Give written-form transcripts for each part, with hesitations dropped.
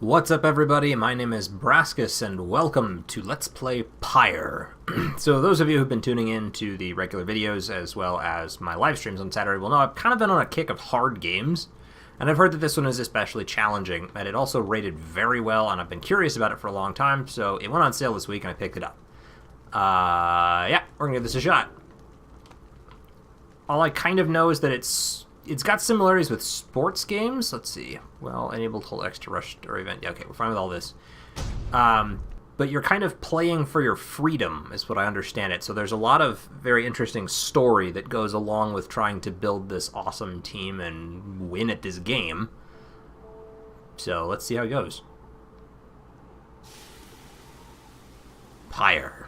What's up, everybody? My name is Brascus, and welcome to Let's Play Pyre. So those of you who've been tuning in to the regular videos as well as my live streams on Saturday will know I've kind of been on a kick of hard games, and I've heard that this one is especially challenging, and it also rated very well, and I've been curious about it for a long time, so it went on sale this week and I picked it up. Yeah, we're gonna give this a shot. All I kind of know is that it's got similarities with sports games. Let's see. Well, enable hold X to rush or event. Yeah, okay, we're fine with all this. But you're kind of playing for your freedom, is what I understand it. So there's a lot of very interesting story that goes along with trying to build this awesome team and win at this game. So let's see how it goes. Pyre.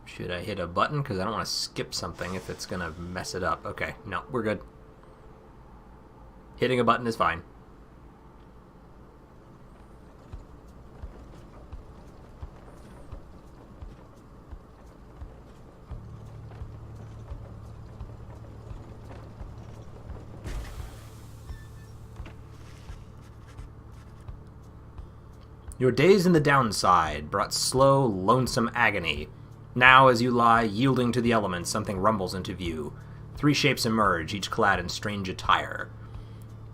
Should I hit a button? Because I don't want to skip something if it's going to mess it up. Okay, no, we're good. Hitting a button is fine. Your days in the downside brought slow, lonesome agony. Now, as you lie, yielding to the elements, something rumbles into view. Three shapes emerge, each clad in strange attire.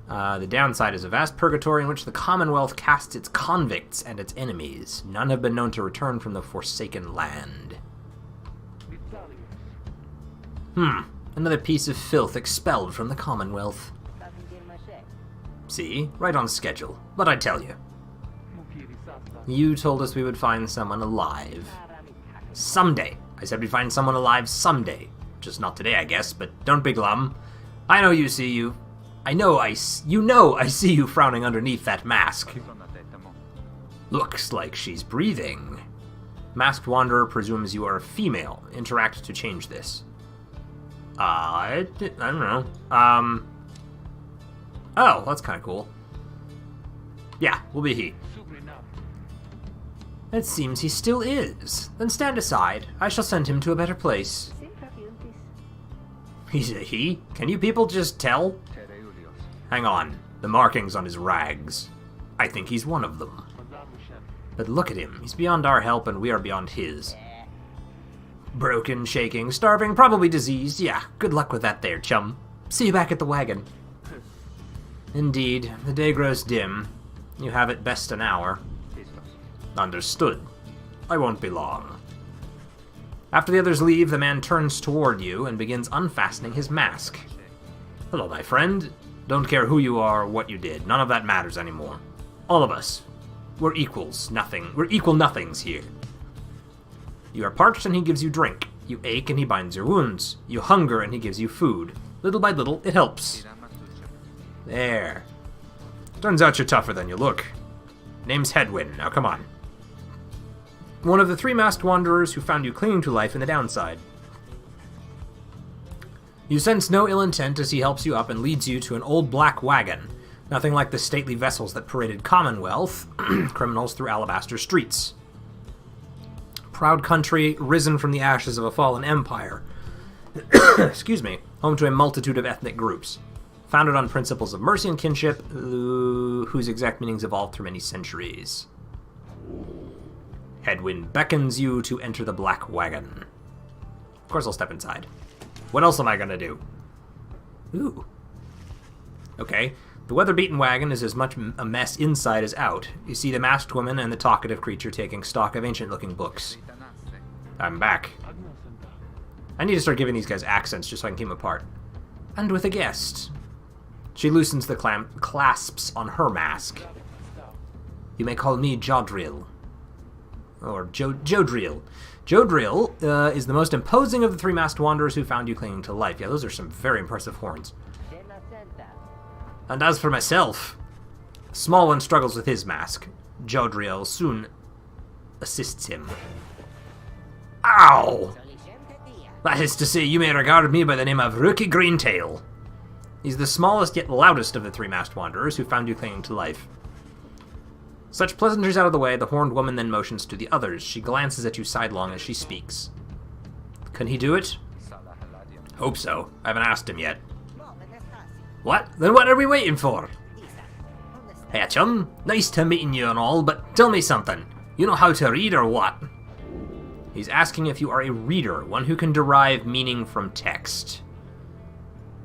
The downside is a vast purgatory in which the Commonwealth casts its convicts and its enemies. None have been known to return from the Forsaken Land. Another piece of filth expelled from the Commonwealth. See? Right on schedule. But I tell you. You told us we would find someone alive. Someday. I said we'd find someone alive someday. Just not today, I guess, but don't be glum. I know you see you. I see you frowning underneath that mask. Looks like she's breathing. Masked Wanderer presumes you are a female. Interact to change this. I don't know. Oh, that's kind of cool. Yeah, we'll be he. It seems he still is. Then stand aside. I shall send him to a better place. He's a he? Can you people just tell? Hang on. The markings on his rags. I think he's one of them. But look at him. He's beyond our help and we are beyond his. Broken, shaking, starving, probably diseased. Yeah, good luck with that there, chum. See you back at the wagon. Indeed, the day grows dim. You have at best an hour. Understood. I won't be long. After the others leave, the man turns toward you and begins unfastening his mask. Hello, my friend. Don't care who you are or what you did. None of that matters anymore. All of us. We're equals. We're equal nothings here. You are parched and he gives you drink. You ache and he binds your wounds. You hunger and he gives you food. Little by little, it helps. There. Turns out you're tougher than you look. Name's Hedwyn. Now come on. One of the three masked wanderers who found you clinging to life in the downside. You sense no ill intent as he helps you up and leads you to an old black wagon, nothing like the stately vessels that paraded Commonwealth criminals through alabaster streets. Proud country, risen from the ashes of a fallen empire. Excuse me, home to a multitude of ethnic groups, founded on principles of mercy and kinship, whose exact meanings evolved through many centuries. Hedwyn beckons you to enter the black wagon. Of course I'll step inside. What else am I gonna do? Ooh. Okay. The weather-beaten wagon is as much a mess inside as out. You see the masked woman and the talkative creature taking stock of ancient-looking books. I'm back. I need to start giving these guys accents just so I can keep them apart. And with a guest. She loosens the clasps on her mask. You may call me Jodril. Or Jodril. Jodril is the most imposing of the three masked wanderers who found you clinging to life. Yeah, those are some very impressive horns. And as for myself, small one struggles with his mask. Jodril soon assists him. Ow! That is to say, you may regard me by the name of Rookie Greentail. He's the smallest yet loudest of the three masked wanderers who found you clinging to life. Such pleasantries out of the way, the horned woman then motions to the others. She glances at you sidelong as she speaks. Can he do it? Hope so. I haven't asked him yet. What? Then what are we waiting for? Hey, chum. Nice to meeting you and all, but tell me something. You know how to read or what? He's asking if you are a reader, one who can derive meaning from text.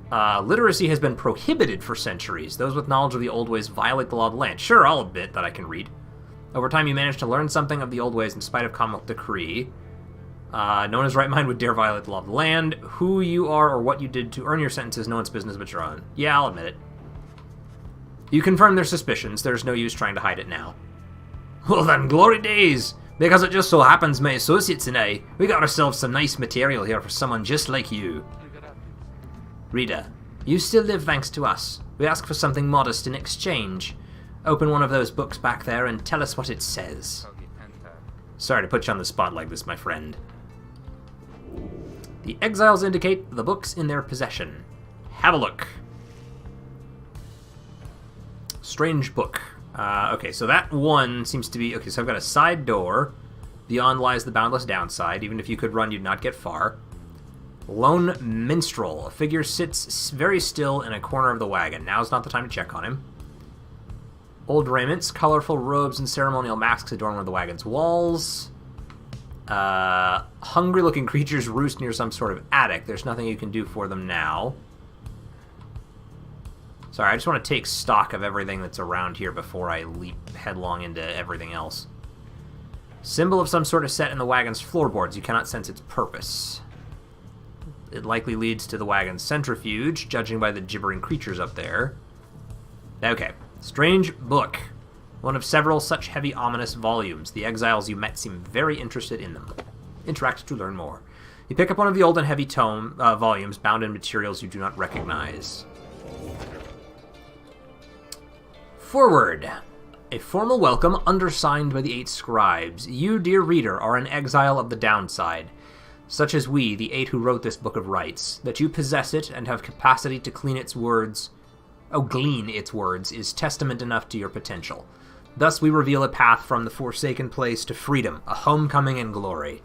Literacy has been prohibited for centuries. Those with knowledge of the old ways violate the law of the land. Sure, I'll admit that I can read. Over time, you manage to learn something of the old ways in spite of common decree. No one in his right mind would dare violate the law of the land. Who you are or what you did to earn your sentence is no one's business but your own. Yeah, I'll admit it. You confirm their suspicions. There's no use trying to hide it now. Well then, glory days! Because it just so happens my associates and I, we got ourselves some nice material here for someone just like you. Reader, you still live thanks to us. We ask for something modest in exchange. Open one of those books back there and tell us what it says. Sorry to put you on the spot like this, my friend. The exiles indicate the books in their possession. Have a look. Strange book. Okay, so that one seems to be... Okay, so I've got a side door. Beyond lies the boundless downside. Even if you could run, you'd not get far. Lone minstrel. A figure sits very still in a corner of the wagon. Now's not the time to check on him. Old raiments, colorful robes, and ceremonial masks adorn one of the wagon's walls. Hungry-looking creatures roost near some sort of attic. There's nothing you can do for them now. Sorry, I just want to take stock of everything that's around here before I leap headlong into everything else. Symbol of some sort is set in the wagon's floorboards. You cannot sense its purpose. It likely leads to the wagon's centrifuge, judging by the gibbering creatures up there. Okay. Strange book. One of several such heavy, ominous volumes. The exiles you met seem very interested in them. Interact to learn more. You pick up one of the old and heavy volumes bound in materials you do not recognize. Forward. A formal welcome undersigned by the 8 scribes. You, dear reader, are an exile of the downside. Such as we, the 8 who wrote this book of rights. That you possess it and have capacity to glean its words, is testament enough to your potential. Thus we reveal a path from the forsaken place to freedom, a homecoming and glory.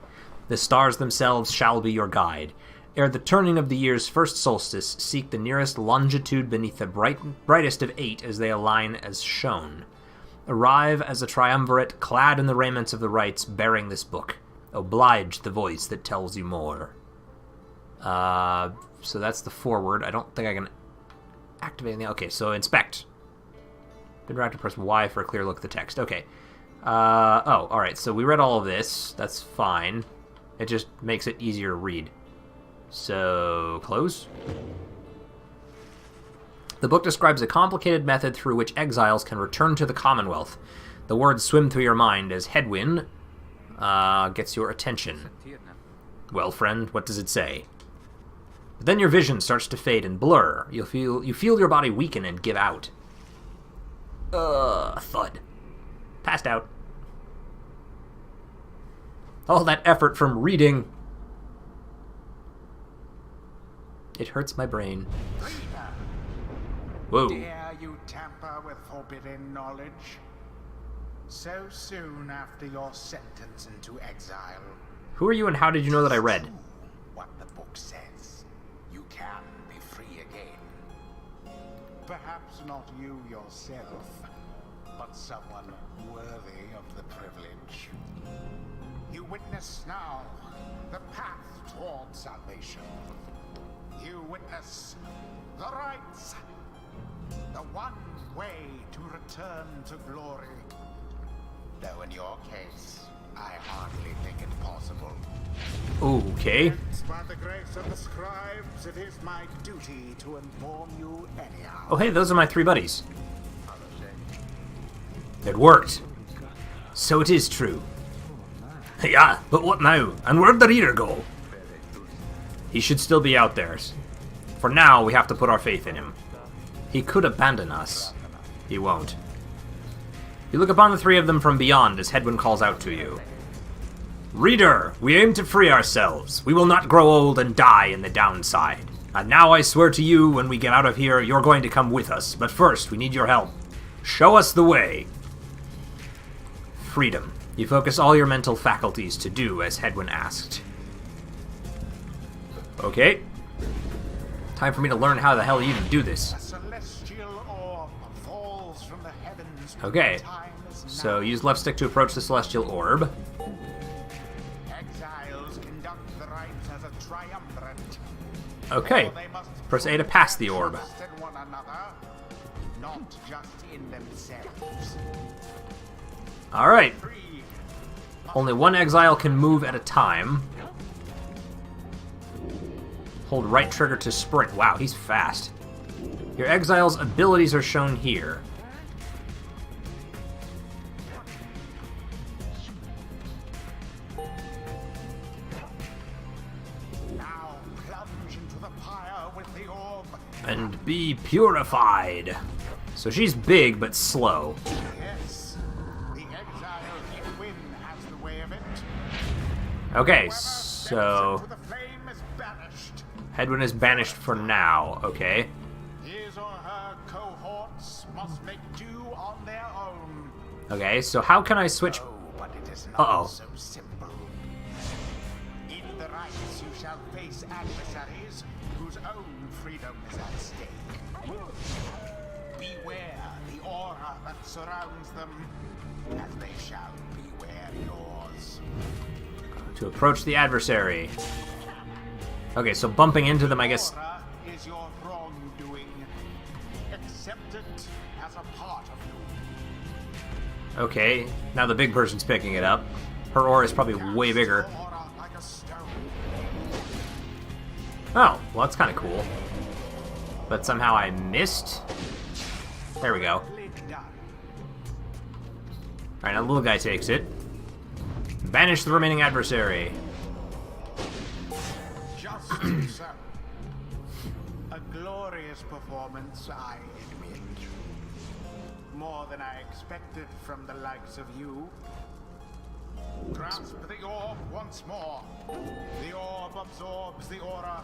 The stars themselves shall be your guide. Ere the turning of the year's first solstice, seek the nearest longitude beneath the brightest of 8 as they align as shown. Arrive as a triumvirate, clad in the raiments of the rites, bearing this book. Oblige the voice that tells you more. So that's the forward. I don't think I can activate anything. Okay, so inspect. Interact, press Y for a clear look at the text. Okay. Oh, alright, so we read all of this. That's fine. It just makes it easier to read. So, close. The book describes a complicated method through which exiles can return to the Commonwealth. The words swim through your mind as headwind gets your attention. Well, friend, what does it say? But then your vision starts to fade and blur. You feel your body weaken and give out. Thud. Passed out. All that effort from reading. It hurts my brain. Whoa. Dare you tamper with forbidden knowledge? So soon after your sentence into exile. Who are you and how did you know that I read? What the book says. You can be free again. Perhaps not you yourself, but someone worthy of the privilege. You witness now the path toward salvation. You witness the rights. The one way to return to glory. Though in your case, I hardly think it possible. Okay. By the grace of the scribes, it is my duty to inform you anyhow. Oh hey, those are my 3 buddies. It worked. So it is true. Yeah, but what now? And where'd the reader go? He should still be out there. For now, we have to put our faith in him. He could abandon us. He won't. You look upon the 3 of them from beyond as Hedwyn calls out to you. Reader, we aim to free ourselves. We will not grow old and die in the downside. And now I swear to you, when we get out of here, you're going to come with us. But first, we need your help. Show us the way. Freedom. You focus all your mental faculties to do as Hedwyn asked. Okay. Time for me to learn how the hell you even do this. A celestial orb falls from the heavens. Okay, Time is so now. use left stick to approach the celestial orb. Exiles conduct the rites as a triumvirate. Okay, For they must press A to pass the orb. trust in one another, not just in themselves. Alright, Free only one exile can move at a time. Hold right trigger to sprint. Wow, he's fast. Your exile's abilities are shown here. now plunge into the pyre with the orb. And be purified. So she's big but slow. Yes, the exile Edwin has the way of it. Okay, Whoever so steps into the flame is banished. Hedwyn is banished for now. Okay. His or her cohorts must make do on their own. Okay, so how can I switch? Oh, but it is Uh-oh. not so simple. In the rites you shall face adversaries whose own freedom is at stake. Beware the aura that surrounds them, as they shall beware yours. To approach the adversary. Okay, so bumping into them, I guess. Aura is your wrongdoing. Accept it as a part of you. Okay, now the big person's picking it up. Her aura is probably way bigger. Cast your aura like a stone. Oh, well that's kind of cool. But somehow I missed. There we go. Quickly done. Alright, now the little guy takes it. Banish the remaining adversary. Just so. A glorious performance, I admit. More than I expected from the likes of you. Grasp the orb once more. The orb absorbs the aura.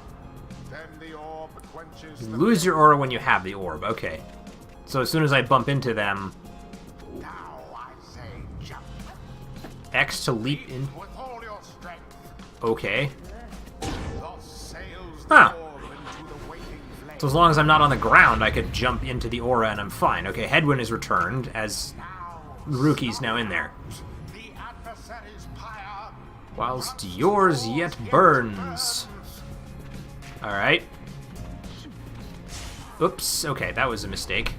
Then the orb quenches the Lose your aura when you have the orb. Okay. So as soon as I bump into them, Now I say jump. X to leap in. With all your strength. Okay. Thus sails the Huh. orb into the waiting flame. So as long as I'm not on the ground, I could jump into the aura and I'm fine. Okay, Hedwyn is returned as Now Ruki's now in there. the adversary's pyre. Whilst yours yet burns. Alright. Oops, okay, that was a mistake.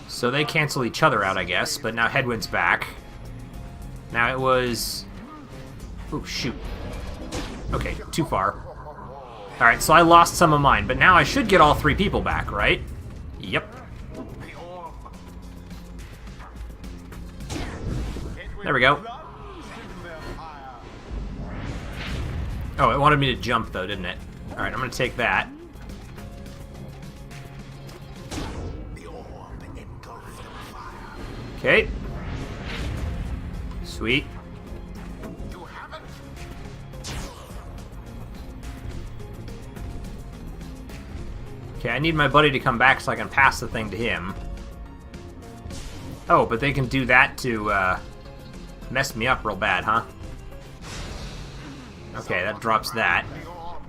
So they cancel each other out, I guess, but now Hedwyn's back. Now it was... Oh, shoot. Okay, too far. Alright, so I lost some of mine, but now I should get all three people back, right? Yep. The orb. There we go. Oh, it wanted me to jump, though, didn't it? Alright, I'm gonna take that. The orb engulfed in fire. Okay. Sweet. You haven't. Okay, I need my buddy to come back so I can pass the thing to him. Oh, but they can do that to, mess me up real bad, huh? Okay, that drops that. The orb.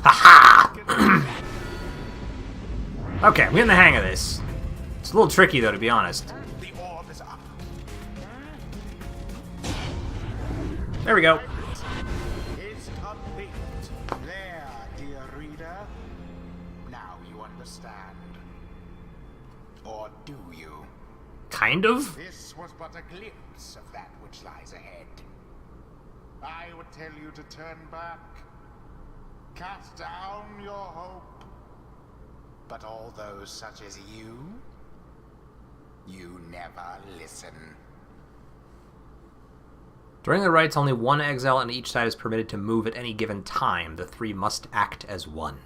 Haha! Okay, I'm getting the hang of this. It's a little tricky, though, to be honest. The orb is up. There we go. Is complete. There, dear reader. Now you understand. Or do you? Kind of? This was but a glimpse of that which lies ahead. I would tell you to turn back. Cast down your hope. But all those such as you never listen. During the rites, only one exile on each side is permitted to move at any given time. The three must act as one.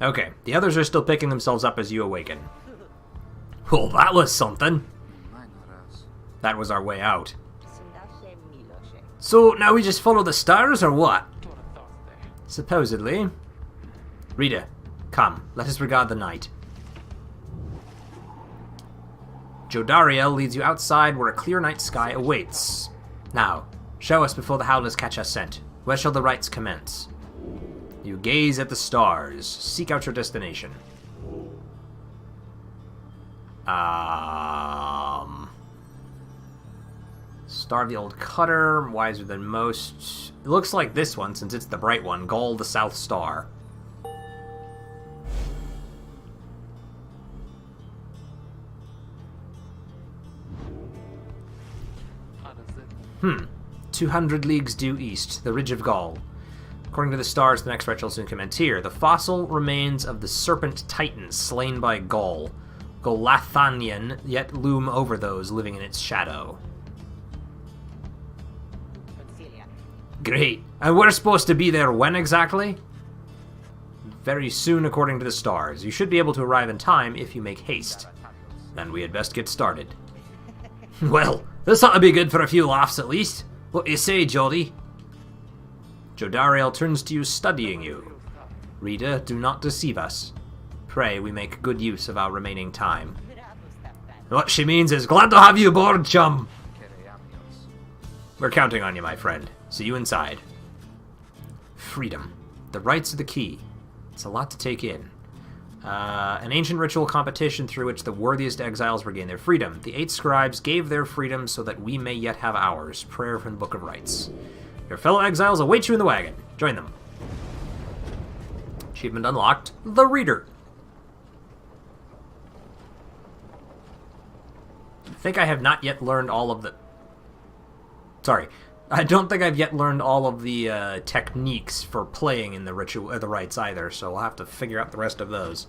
Okay, the others are still picking themselves up as you awaken. Well, that was something. That was our way out. So, now we just follow the stars, or what? Supposedly. Rita, Come, let us regard the night. Jodariel leads you outside where a clear night sky awaits. Now, show us before the Howlers catch our scent. Where shall the rites commence? You gaze at the stars. Seek out your destination. Star of the Old Cutter, wiser than most. It looks like this one, since it's the bright one. Gaul, the South Star. Hmm. 200 leagues due east, the Ridge of Gaul. According to the stars, the next rite shall soon commence here. The fossil remains of the serpent titan slain by Gaul. Golathanian yet loom over those living in its shadow. Great. And we're supposed to be there when exactly? Very soon, according to the stars. You should be able to arrive in time if you make haste. Then we had best get started. Well, this ought to be good for a few laughs at least. What do you say, Jody? Jodariel turns to you, studying you. Reader, do not deceive us. Pray we make good use of our remaining time. What she means is, glad to have you aboard, chum! We're counting on you, my friend. See you inside. Freedom. The rites are the key. It's a lot to take in. An ancient ritual competition through which the worthiest exiles regain their freedom. The 8 scribes gave their freedom so that we may yet have ours. Prayer from the Book of Rites. Your fellow exiles await you in the wagon. Join them. Achievement unlocked. The Reader. I think I have not yet learned all of the... Sorry. I don't think I've yet learned all of the techniques for playing in the ritual, the rites either, so we'll have to figure out the rest of those.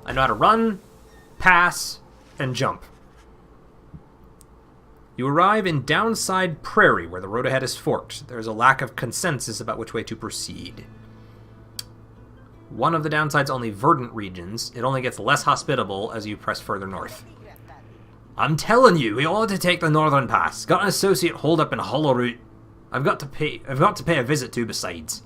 I know how to run, pass, and jump. You arrive in Downside Prairie, where the road ahead is forked. There is a lack of consensus about which way to proceed. One of the Downside's only verdant regions. It only gets less hospitable as you press further north. I'm telling you, we ought to take the northern pass. Got an associate holed up in Hollow Route. I've got to pay a visit to besides.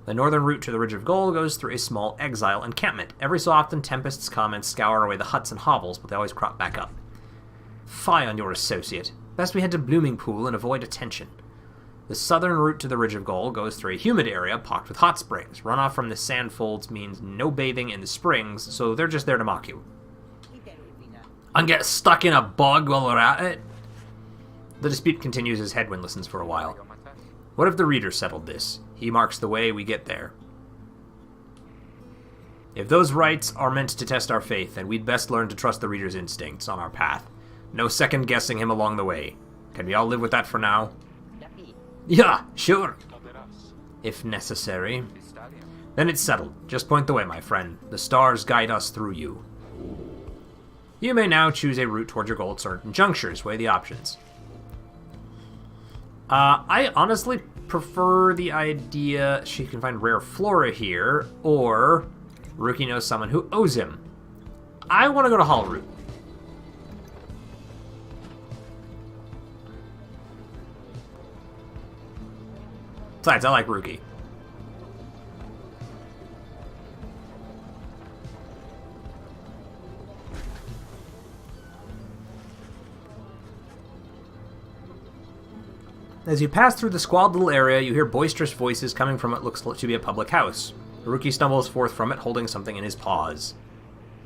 The northern route to the Ridge of Gaul goes through a small exile encampment. Every so often, tempests come and scour away the huts and hovels, but they always crop back up. Fie on your associate. Best we head to Blooming Pool and avoid attention. The southern route to the Ridge of Gaul goes through a humid area pocked with hot springs. Runoff from the sand folds means no bathing in the springs, so they're just there to mock you. And get stuck in a bog while we're at it? The dispute continues as Hedwyn listens for a while. What if the Reader settled this? He marks the way we get there. If those rites are meant to test our faith, then we'd best learn to trust the Reader's instincts on our path. No second-guessing him along the way. Can we all live with that for now? Yeah, sure. If necessary. Then it's settled. Just point the way, my friend. The stars guide us through you. You may now choose a route toward your goal at certain junctures. Weigh the options. I honestly prefer the idea she can find rare flora here, or Rookie knows someone who owes him. I want to go to Hall Route. Besides, I like Rookie. As you pass through the squalid little area, you hear boisterous voices coming from what looks to be a public house. The Rookie stumbles forth from it, holding something in his paws.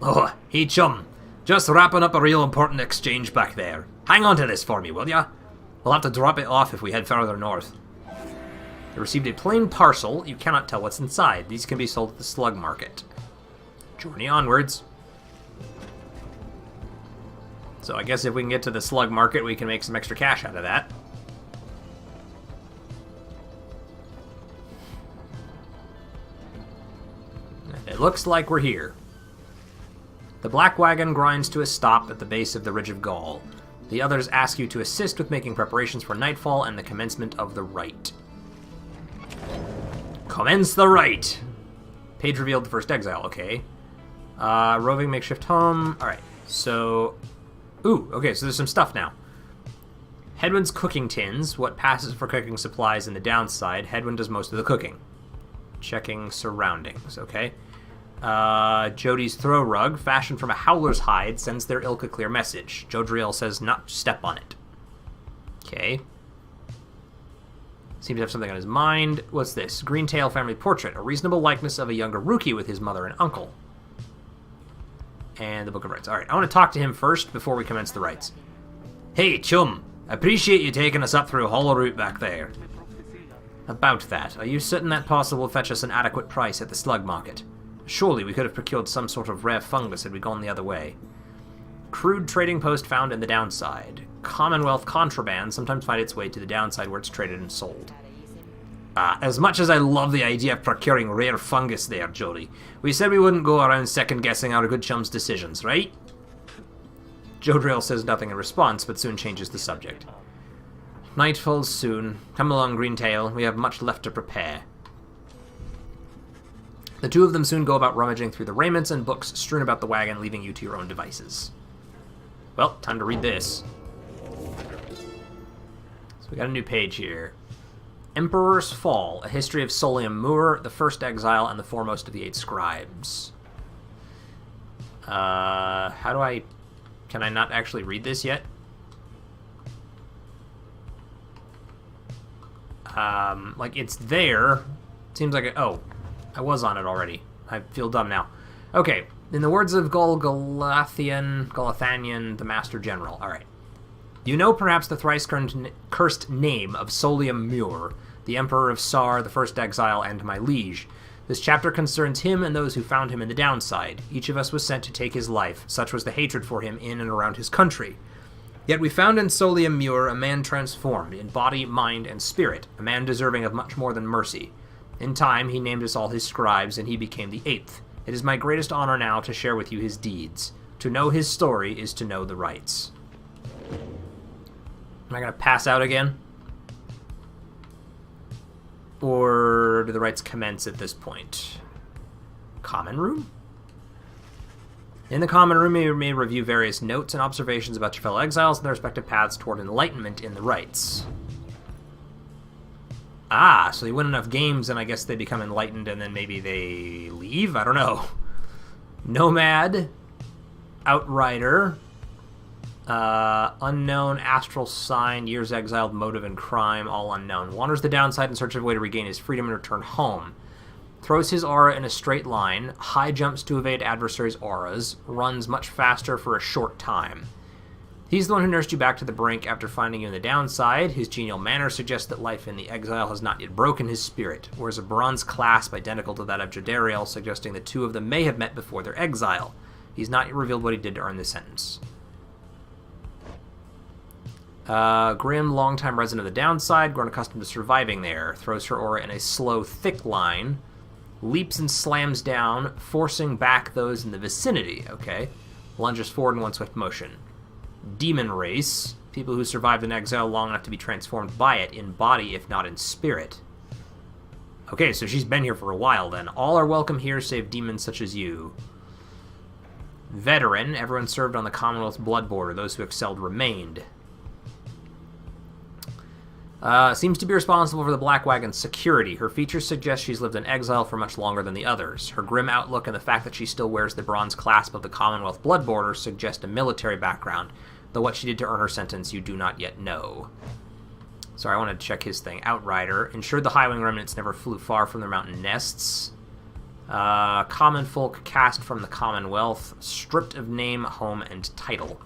Oh, hey chum. Just wrapping up a real important exchange back there. Hang on to this for me, will ya? We'll have to drop it off if we head further north. You received a plain parcel. You cannot tell what's inside. These can be sold at the slug market. Journey onwards. So I guess if we can get to the slug market, we can make some extra cash out of that. It looks like we're here. The black wagon grinds to a stop at the base of the Ridge of Gaul. The others ask you to assist with making preparations for nightfall and the commencement of the rite. Commence the rite! Page revealed the first exile, okay. Roving makeshift home. Alright, so... Ooh, okay, so there's some stuff now. Hedwyn's cooking tins. What passes for cooking supplies in the downside. Hedwyn does most of the cooking. Checking surroundings, okay. Jody's throw rug, fashioned from a howler's hide, sends their ilk a clear message. Jodriel says not to step on it. Okay. Seems to have something on his mind. What's this? Greentail family portrait. A reasonable likeness of a younger Rookie with his mother and uncle. And the Book of Rites. Alright, I want to talk to him first before we commence the rites. Hey, chum. Appreciate you taking us up through a hollow route back there. About that, are you certain that parcel will fetch us an adequate price at the slug market? Surely we could have procured some sort of rare fungus had we gone the other way. Crude trading post found in the downside. Commonwealth contraband sometimes find its way to the downside where it's traded and sold. As much as I love the idea of procuring rare fungus there, Jody, we said we wouldn't go around second-guessing our good chum's decisions, right? Jodriel says nothing in response, but soon changes the subject. Night falls soon. Come along, Greentail. We have much left to prepare. The two of them soon go about rummaging through the raiments and books strewn about the wagon, leaving you to your own devices. Well, time to read this. So we got a new page here. Emperor's Fall, a history of Solium Mur, the first exile, and the foremost of the 8 scribes. How do I... Can I not actually read this yet? Like, it's there. Seems like oh, I was on it already. I feel dumb now. Okay, in the words of Golathanian, the Master General. Alright. You know perhaps the thrice cursed name of Solium Mur, the Emperor of Sar, the first exile, and my liege. This chapter concerns him and those who found him in the downside. Each of us was sent to take his life, such was the hatred for him in and around his country. Yet we found in Solium Mur a man transformed in body, mind, and spirit, a man deserving of much more than mercy. In time, he named us all his scribes, and he became the 8th. It is my greatest honor now to share with you his deeds. To know his story is to know the rites. Am I going to pass out again? Or do the rites commence at this point? Common room? In the common room, you may review various notes and observations about your fellow exiles and their respective paths toward enlightenment in the rites. Ah, so they win enough games and I guess they become enlightened and then maybe they leave? I don't know. Nomad, Outrider, unknown, astral sign, years exiled, motive and crime, all unknown. Wanders the downside in search of a way to regain his freedom and return home. Throws his aura in a straight line, high jumps to evade adversaries' auras, runs much faster for a short time. He's the one who nursed you back to the brink after finding you in the downside. His genial manner suggests that life in the exile has not yet broken his spirit, wears a bronze clasp identical to that of Jodariel, suggesting the two of them may have met before their exile. He's not yet revealed what he did to earn the sentence. Grim, longtime resident of the downside, grown accustomed to surviving there, throws her aura in a slow, thick line, leaps and slams down, forcing back those in the vicinity, okay? Lunges forward in one swift motion. Demon race, people who survived in exile long enough to be transformed by it, in body if not in spirit. Okay, so she's been here for a while then. All are welcome here save demons such as you. Veteran, everyone served on the Commonwealth's blood border, those who excelled remained. Seems to be responsible for the Black Wagon's security. Her features suggest she's lived in exile for much longer than the others. Her grim outlook and the fact that she still wears the bronze clasp of the Commonwealth blood border suggest a military background, though what she did to earn her sentence you do not yet know. Sorry, I wanted to check his thing. Outrider. Ensured the highwing remnants never flew far from their mountain nests. Common folk cast from the Commonwealth, stripped of name, home, and title.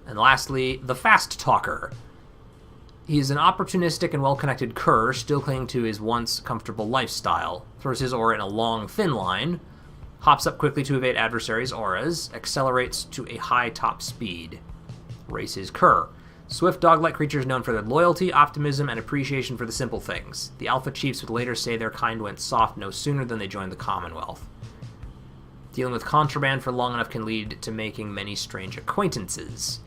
And lastly, the Fast Talker. He's an opportunistic and well-connected cur, still clinging to his once comfortable lifestyle. Throws his aura in a long, thin line, hops up quickly to evade adversaries' auras, accelerates to a high top speed. Races cur. Swift dog-like creatures known for their loyalty, optimism, and appreciation for the simple things. The Alpha Chiefs would later say their kind went soft no sooner than they joined the Commonwealth. Dealing with contraband for long enough can lead to making many strange acquaintances.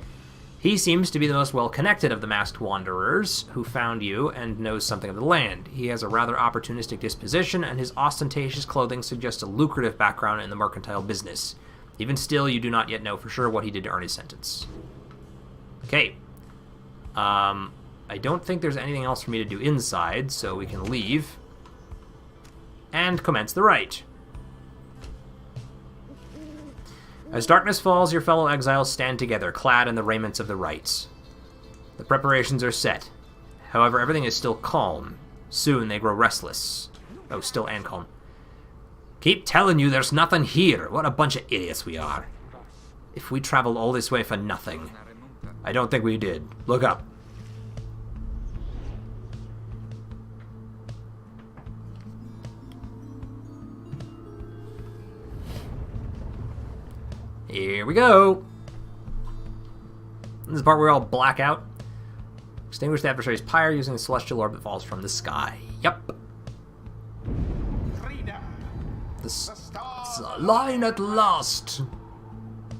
He seems to be the most well-connected of the masked wanderers who found you and knows something of the land. He has a rather opportunistic disposition, and his ostentatious clothing suggests a lucrative background in the mercantile business. Even still, you do not yet know for sure what he did to earn his sentence. Okay. I don't think there's anything else for me to do inside, so we can leave and commence the rite. As darkness falls, your fellow exiles stand together, clad in the raiments of the rites. The preparations are set. However, everything is still calm. Soon they grow restless. Oh, still and calm. Keep telling you there's nothing here. What a bunch of idiots we are. If we traveled all this way for nothing. I don't think we did. Look up. Here we go. This is the part where we all black out. Extinguish the adversary's pyre using a celestial orb that falls from the sky. Yep. The line at last.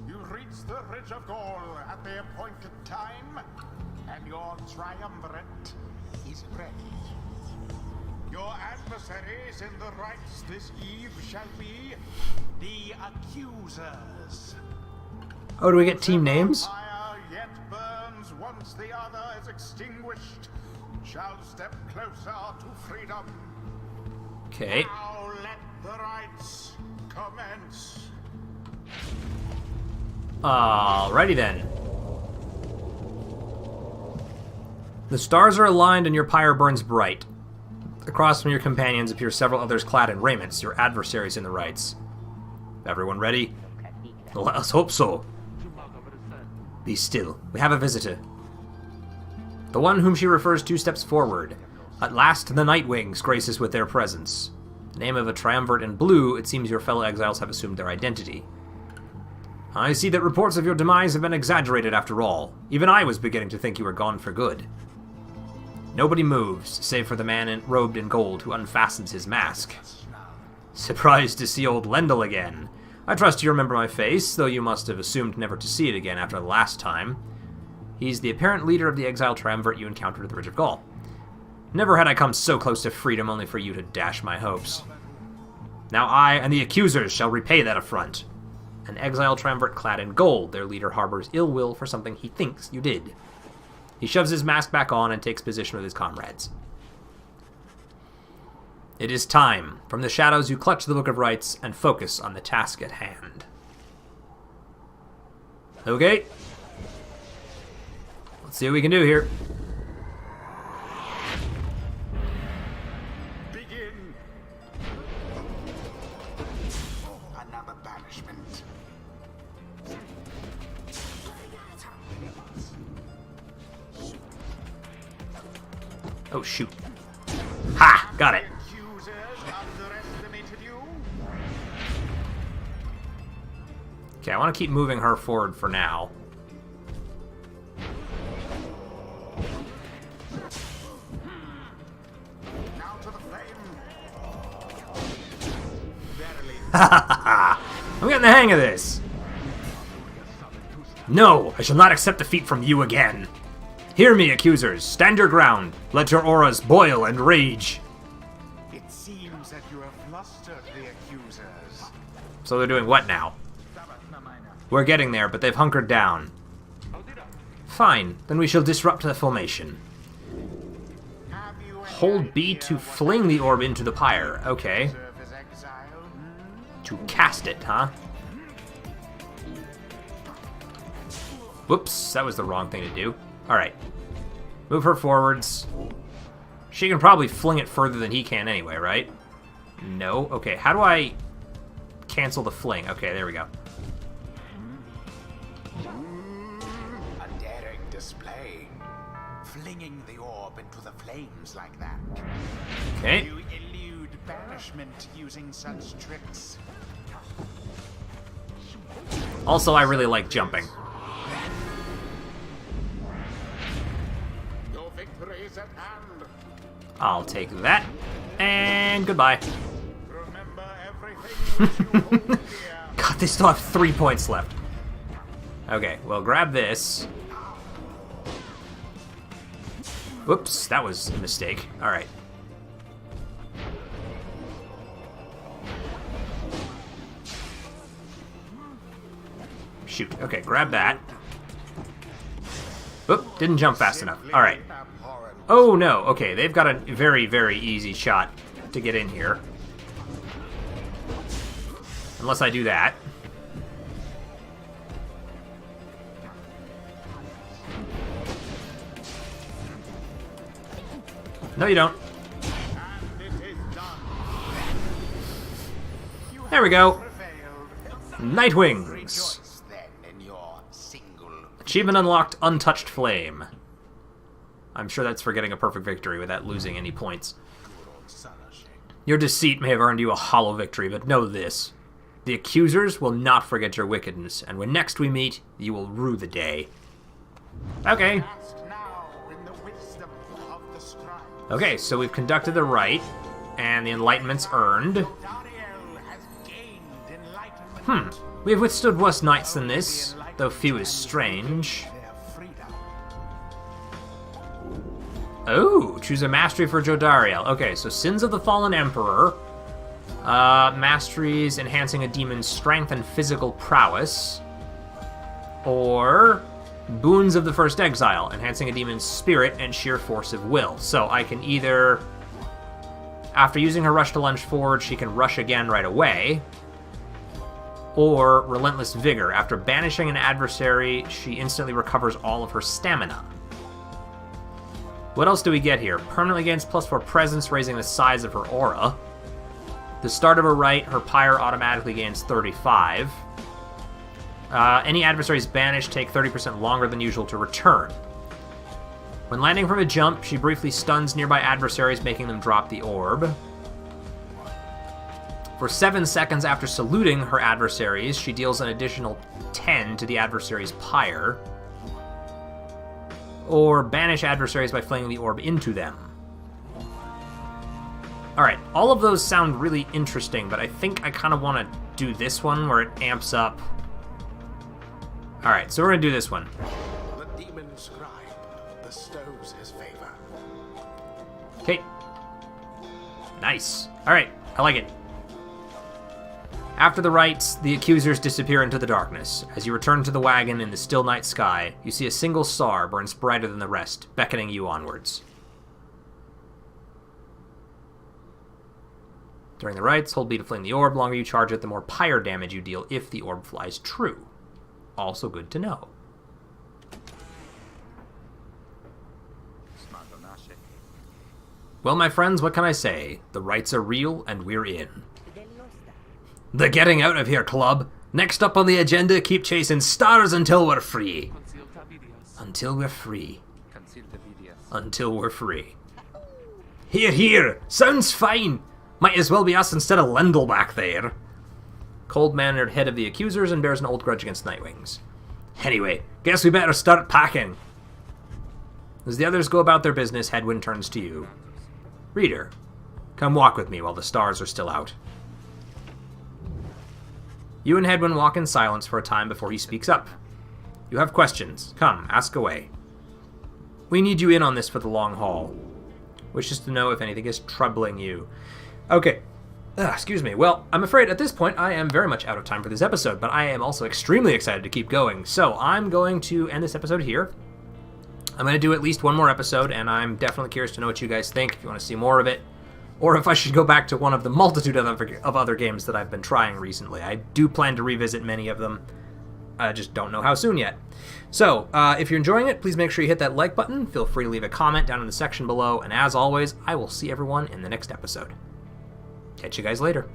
You reach the Ridge of Gaul at the appointed time, and your triumvirate is ready. Your adversaries in the rites this eve shall be the accusers. Oh, do we get team names? Fire yet burns once the other is extinguished, shall step closer to freedom. Okay. Now let the rites commence. Alrighty then. The stars are aligned and your pyre burns bright. Across from your companions appear several others clad in raiments, your adversaries in the rites. Everyone ready? Let us hope so. Be still. We have a visitor. The one whom she refers to steps forward. At last the Night Wings grace us with their presence. Name of a triumvirate in blue, it seems your fellow exiles have assumed their identity. I see that reports of your demise have been exaggerated after all. Even I was beginning to think you were gone for good. Nobody moves, save for the man robed in gold who unfastens his mask. Surprised to see old Lendl again. I trust you remember my face, though you must have assumed never to see it again after the last time. He's the apparent leader of the exile triumvirate you encountered at the Ridge of Gaul. Never had I come so close to freedom only for you to dash my hopes. Now I and the accusers shall repay that affront. An exile triumvirate clad in gold, their leader harbors ill will for something he thinks you did. He shoves his mask back on and takes position with his comrades. It is time. From the shadows you clutch the Book of Rites and focus on the task at hand. Okay. Let's see what we can do here. Begin. Another banishment. Oh, shoot. Ha! Got it. Accusers underestimated you. Okay, I want to keep moving her forward for now. Now to the flame. I'm getting the hang of this. No, I shall not accept defeat from you again. Hear me, accusers. Stand your ground. Let your auras boil and rage. It seems that you have flustered the accusers. So they're doing what now? We're getting there, but they've hunkered down. Fine, then we shall disrupt the formation. Have you any Hold B idea to what fling the orb into the pyre. Okay. serve as exile? To cast it, huh? Whoops, that was the wrong thing to do. Alright. Move her forwards. She can probably fling it further than he can anyway, right? No? Okay, how do I cancel the fling? Okay, there we go. A daring display. Flinging the orb into the flames like that. Okay. You elude banishment using such tricks. Also, I really like jumping. Your victory is at hand. I'll take that. And goodbye. Remember everything which you hold dear. God, they still have 3 points left. Okay, well, grab this. Whoops, that was a mistake. Alright. Shoot. Okay, grab that. Oop, didn't jump fast enough. Alright. Abhorrent. Oh, no. Okay, they've got a very, very easy shot to get in here. Unless I do that. No, you don't. There we go. Nightwings. Achievement unlocked, Untouched Flame. I'm sure that's for getting a perfect victory without losing any points. Your deceit may have earned you a hollow victory, but know this. The accusers will not forget your wickedness, and when next we meet, you will rue the day. Okay. Okay, so we've conducted the rite, and the enlightenment's earned. We have withstood worse nights than this, though few is strange. Oh, choose a mastery for Jodariel. Okay, so Sins of the Fallen Emperor. Masteries enhancing a demon's strength and physical prowess. Or Boons of the First Exile, enhancing a demon's spirit and sheer force of will. So I can either, after using her rush to lunge forward, she can rush again right away. Or Relentless Vigor. After banishing an adversary, she instantly recovers all of her stamina. What else do we get here? Permanently gains +4 presence, raising the size of her aura. The start of her rite, her Pyre automatically gains 35. Any adversaries banished take 30% longer than usual to return. When landing from a jump, she briefly stuns nearby adversaries, making them drop the orb. For 7 seconds after saluting her adversaries, she deals an additional 10 to the adversary's Pyre. Or banish adversaries by flinging the orb into them. Alright, all of those sound really interesting, but I think I kind of want to do this one where it amps up. Alright, so we're going to do this one. The demon scribe bestows his favor. Okay. Nice. Alright, I like it. After the rites, the accusers disappear into the darkness. As you return to the wagon in the still night sky, you see a single star burns brighter than the rest, beckoning you onwards. During the rites, hold B to flame the orb. The longer you charge it, the more Pyre damage you deal if the orb flies true. Also good to know. Well, my friends, what can I say? The rites are real, and we're in. The Getting Out of Here Club. Next up on the agenda, keep chasing stars until we're free. Until we're free. Until we're free. Here, here! Sounds fine! Might as well be us instead of Lendl back there. Cold-mannered head of the accusers and bears an old grudge against Nightwings. Anyway, guess we better start packing. As the others go about their business, Hedwyn turns to you. Reader, come walk with me while the stars are still out. You and Hedwyn walk in silence for a time before he speaks up. You have questions. Come, ask away. We need you in on this for the long haul. Wishes to know if anything is troubling you. Okay. Excuse me. Well, I'm afraid at this point I am very much out of time for this episode, but I am also extremely excited to keep going. So I'm going to end this episode here. I'm going to do at least one more episode, and I'm definitely curious to know what you guys think, if you want to see more of it, or if I should go back to one of the multitude of other games that I've been trying recently. I do plan to revisit many of them. I just don't know how soon yet. So, if you're enjoying it, please make sure you hit that like button. Feel free to leave a comment down in the section below. And as always, I will see everyone in the next episode. Catch you guys later.